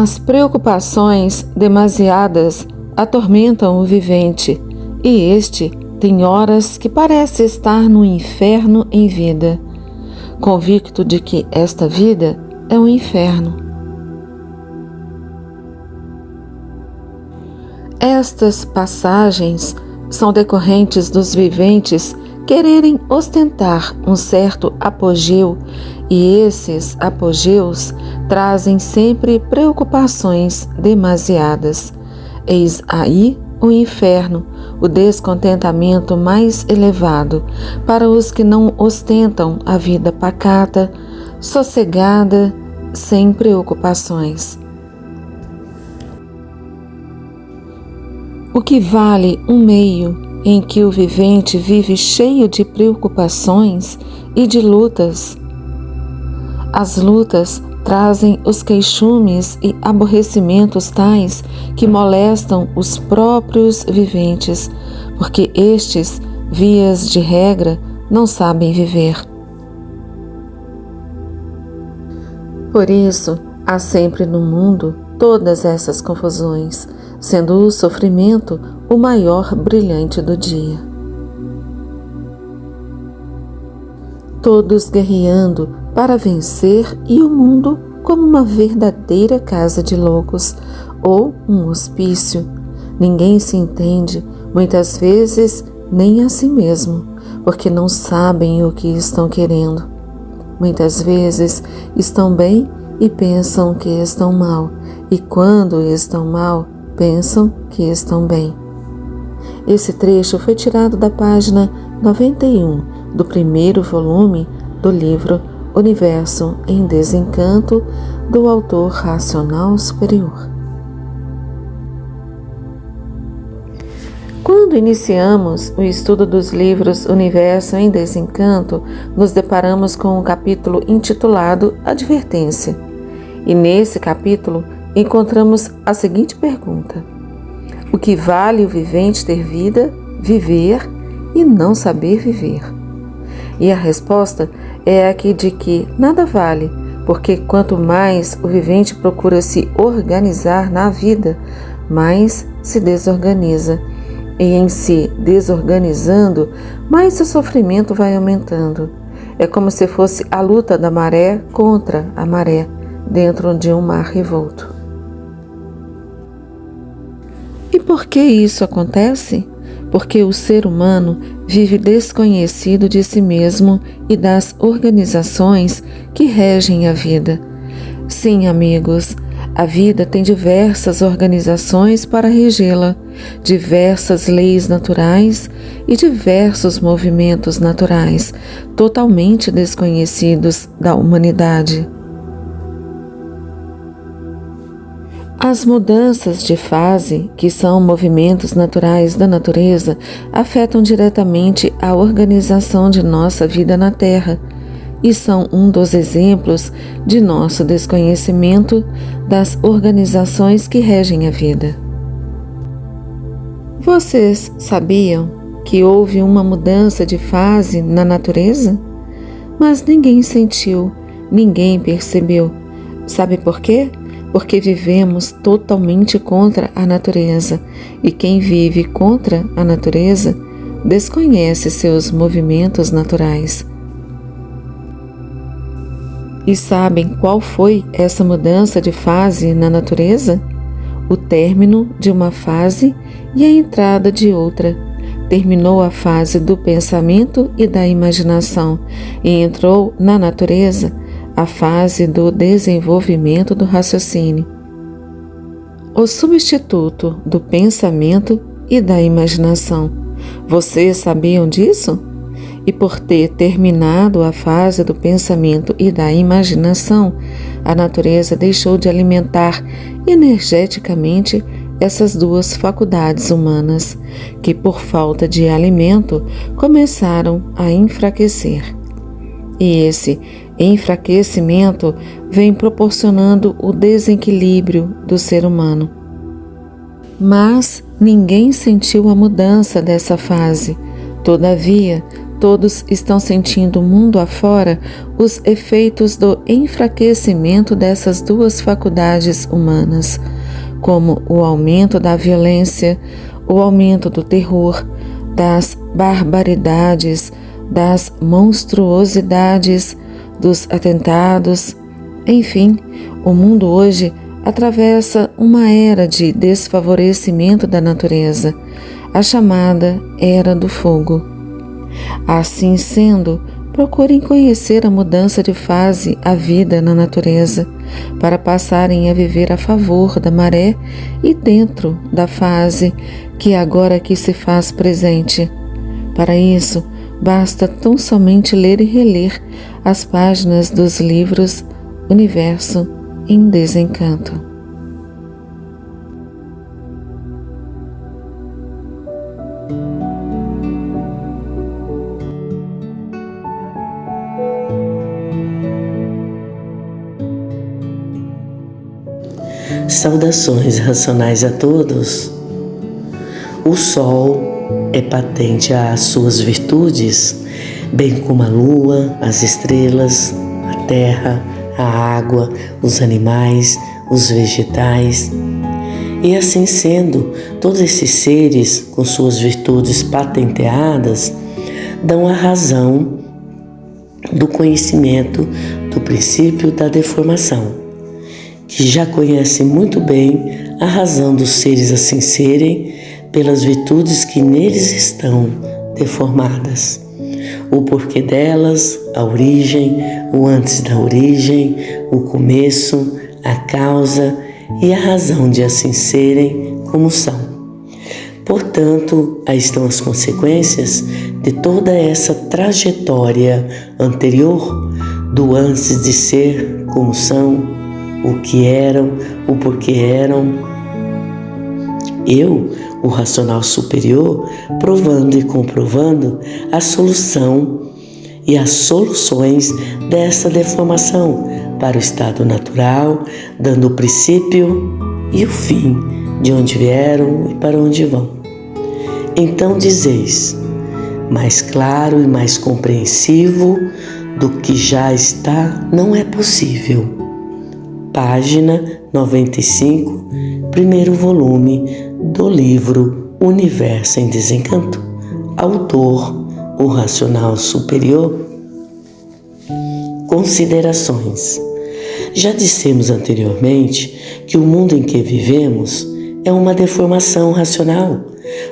As preocupações demasiadas atormentam o vivente, e este tem horas que parece estar no inferno em vida, convicto de que esta vida é um inferno. Estas passagens são decorrentes dos viventes quererem ostentar um certo apogeu, e esses apogeus trazem sempre preocupações demasiadas. Eis aí o inferno, o descontentamento mais elevado para os que não ostentam a vida pacata, sossegada, sem preocupações. O que vale um meio em que o vivente vive cheio de preocupações e de lutas? As lutas trazem os queixumes e aborrecimentos tais que molestam os próprios viventes, porque estes, vias de regra, não sabem viver. Por isso, há sempre no mundo todas essas confusões, sendo o sofrimento o maior brilhante do dia. Todos guerreando para vencer e o mundo como uma verdadeira casa de loucos ou um hospício. Ninguém se entende, muitas vezes nem a si mesmo, porque não sabem o que estão querendo. Muitas vezes estão bem e pensam que estão mal, e quando estão mal, pensam que estão bem. Esse trecho foi tirado da página 91 do primeiro volume do livro Universo em Desencanto, do autor racional superior. Quando iniciamos o estudo dos livros Universo em Desencanto, nos deparamos com um capítulo intitulado Advertência. E nesse capítulo encontramos a seguinte pergunta: o que vale o vivente ter vida, viver e não saber viver? E a resposta é aqui de que nada vale, porque quanto mais o vivente procura se organizar na vida, mais se desorganiza. E em se desorganizando, mais o sofrimento vai aumentando. É como se fosse a luta da maré contra a maré, dentro de um mar revolto. E por que isso acontece? Porque o ser humano vive desconhecido de si mesmo e das organizações que regem a vida. Sim, amigos, a vida tem diversas organizações para regê-la, diversas leis naturais e diversos movimentos naturais, totalmente desconhecidos da humanidade. As mudanças de fase, que são movimentos naturais da natureza, afetam diretamente a organização de nossa vida na Terra e são um dos exemplos de nosso desconhecimento das organizações que regem a vida. Vocês sabiam que houve uma mudança de fase na natureza? Mas ninguém sentiu, ninguém percebeu. Sabe por quê? Porque vivemos totalmente contra a natureza, e quem vive contra a natureza desconhece seus movimentos naturais. E sabem qual foi essa mudança de fase na natureza? O término de uma fase e a entrada de outra. Terminou a fase do pensamento e da imaginação e entrou na natureza a fase do desenvolvimento do raciocínio. O substituto do pensamento e da imaginação. Vocês sabiam disso? E por ter terminado a fase do pensamento e da imaginação, a natureza deixou de alimentar energeticamente essas duas faculdades humanas, que por falta de alimento começaram a enfraquecer. E esse enfraquecimento vem proporcionando o desequilíbrio do ser humano. Mas ninguém sentiu a mudança dessa fase. Todavia, todos estão sentindo mundo afora os efeitos do enfraquecimento dessas duas faculdades humanas, como o aumento da violência, o aumento do terror, das barbaridades, das monstruosidades, dos atentados. Enfim, o mundo hoje atravessa uma era de desfavorecimento da natureza, a chamada Era do Fogo. Assim sendo, procurem conhecer a mudança de fase à vida na natureza, para passarem a viver a favor da maré e dentro da fase que agora aqui se faz presente. Para isso, basta tão somente ler e reler as páginas dos livros Universo em Desencanto. Saudações racionais a todos. O Sol é patente às suas virtudes, bem como a Lua, as estrelas, a Terra, a água, os animais, os vegetais. E assim sendo, todos esses seres, com suas virtudes patenteadas, dão a razão do conhecimento do princípio da deformação, que já conhece muito bem a razão dos seres assim serem pelas virtudes que neles estão deformadas, o porquê delas, a origem, o antes da origem, o começo, a causa e a razão de assim serem como são. Portanto, aí estão as consequências de toda essa trajetória anterior do antes de ser como são, o que eram, o porquê eram. Eu, o racional superior, provando e comprovando a solução e as soluções dessa deformação para o estado natural, dando o princípio e o fim de onde vieram e para onde vão. Então dizeis, mais claro e mais compreensivo do que já está, não é possível. Página 95, primeiro volume do livro Universo em Desencanto. Autor, o Racional Superior. Considerações. Já dissemos anteriormente que o mundo em que vivemos é uma deformação racional,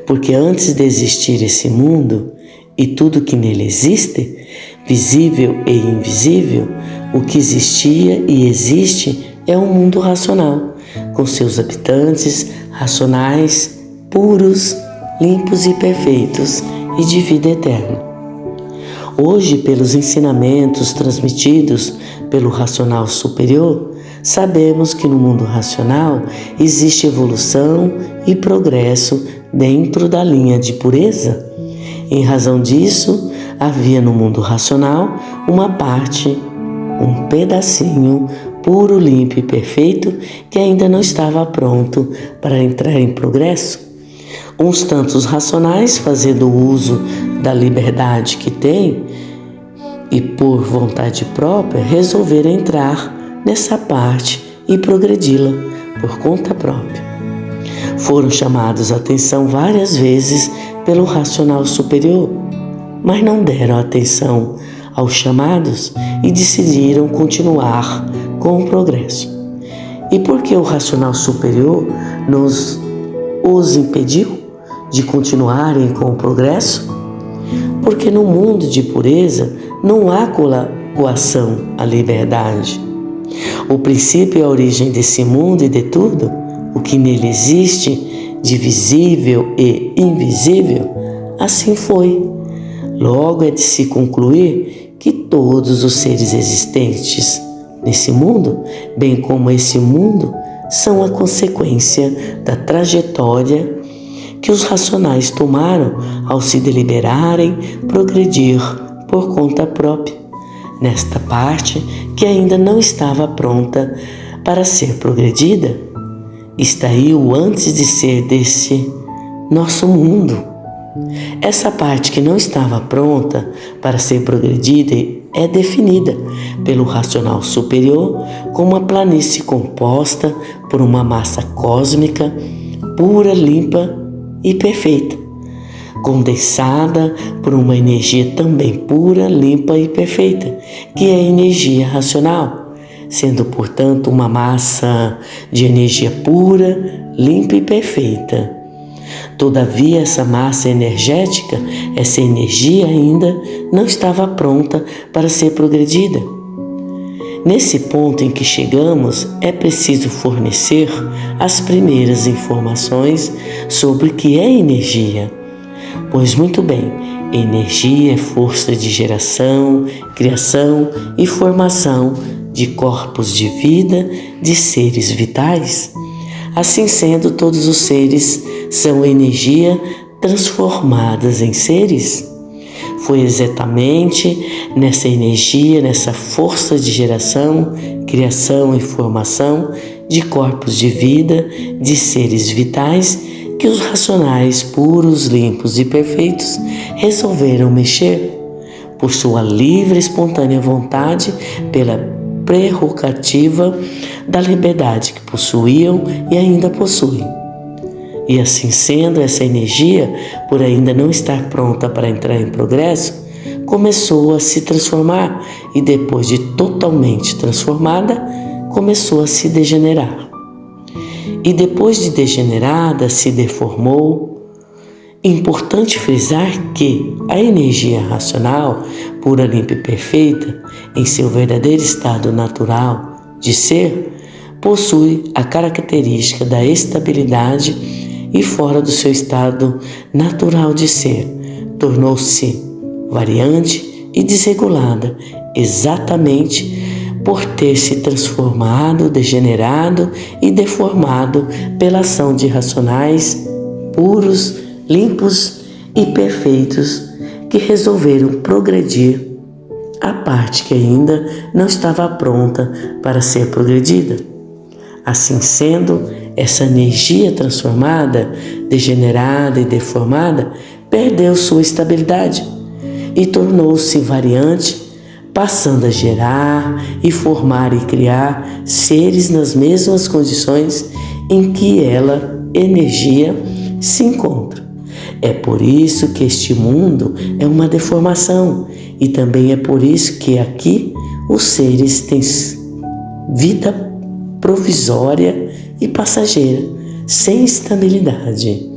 porque antes de existir esse mundo e tudo que nele existe, visível e invisível, o que existia e existe é um mundo racional, com seus habitantes racionais, puros, limpos e perfeitos e de vida eterna. Hoje, pelos ensinamentos transmitidos pelo racional superior, sabemos que no mundo racional existe evolução e progresso dentro da linha de pureza. Em razão disso, havia no mundo racional uma parte, um pedacinho puro, limpo e perfeito que ainda não estava pronto para entrar em progresso. Uns tantos racionais, fazendo uso da liberdade que têm e por vontade própria, resolveram entrar nessa parte e progredi-la por conta própria. Foram chamados a atenção várias vezes pelo racional superior, mas não deram atenção aos chamados e decidiram continuar com o progresso. E por que o racional superior os impediu de continuarem com o progresso? Porque no mundo de pureza não há coação à liberdade. O princípio e a origem desse mundo e de tudo, o que nele existe, de visível e invisível, assim foi. Logo é de se concluir que todos os seres existentes nesse mundo, bem como esse mundo, são a consequência da trajetória que os racionais tomaram ao se deliberarem progredir por conta própria, nesta parte que ainda não estava pronta para ser progredida. Está aí o antes de ser desse nosso mundo, Essa parte que não estava pronta para ser progredida é definida pelo racional superior como uma planície composta por uma massa cósmica pura, limpa e perfeita, condensada por uma energia também pura, limpa e perfeita, que é a energia racional, sendo, portanto, uma massa de energia pura, limpa e perfeita. Todavia, essa massa energética, essa energia ainda não estava pronta para ser progredida. Nesse ponto em que chegamos, é preciso fornecer as primeiras informações sobre o que é energia. Pois muito bem, energia é força de geração, criação e formação de corpos de vida, de seres vitais. Assim sendo, todos os seres são energia transformadas em seres. Foi exatamente nessa energia, nessa força de geração, criação e formação de corpos de vida, de seres vitais, que os racionais puros, limpos e perfeitos resolveram mexer, por sua livre e espontânea vontade, pela prerrogativa da liberdade que possuíam e ainda possuem. E assim sendo, essa energia, por ainda não estar pronta para entrar em progresso, começou a se transformar e depois de totalmente transformada, começou a se degenerar. E depois de degenerada, se deformou. Importante frisar que a energia racional, pura, limpa e perfeita, em seu verdadeiro estado natural de ser, possui a característica da estabilidade e fora do seu estado natural de ser, tornou-se variante e desregulada exatamente por ter se transformado, degenerado e deformado pela ação de racionais puros, limpos e perfeitos que resolveram progredir a parte que ainda não estava pronta para ser progredida. Assim sendo, essa energia transformada, degenerada e deformada perdeu sua estabilidade e tornou-se variante, passando a gerar e formar e criar seres nas mesmas condições em que ela, energia, se encontra. É por isso que este mundo é uma deformação e também é por isso que aqui os seres têm vida provisória e passageira, sem estabilidade.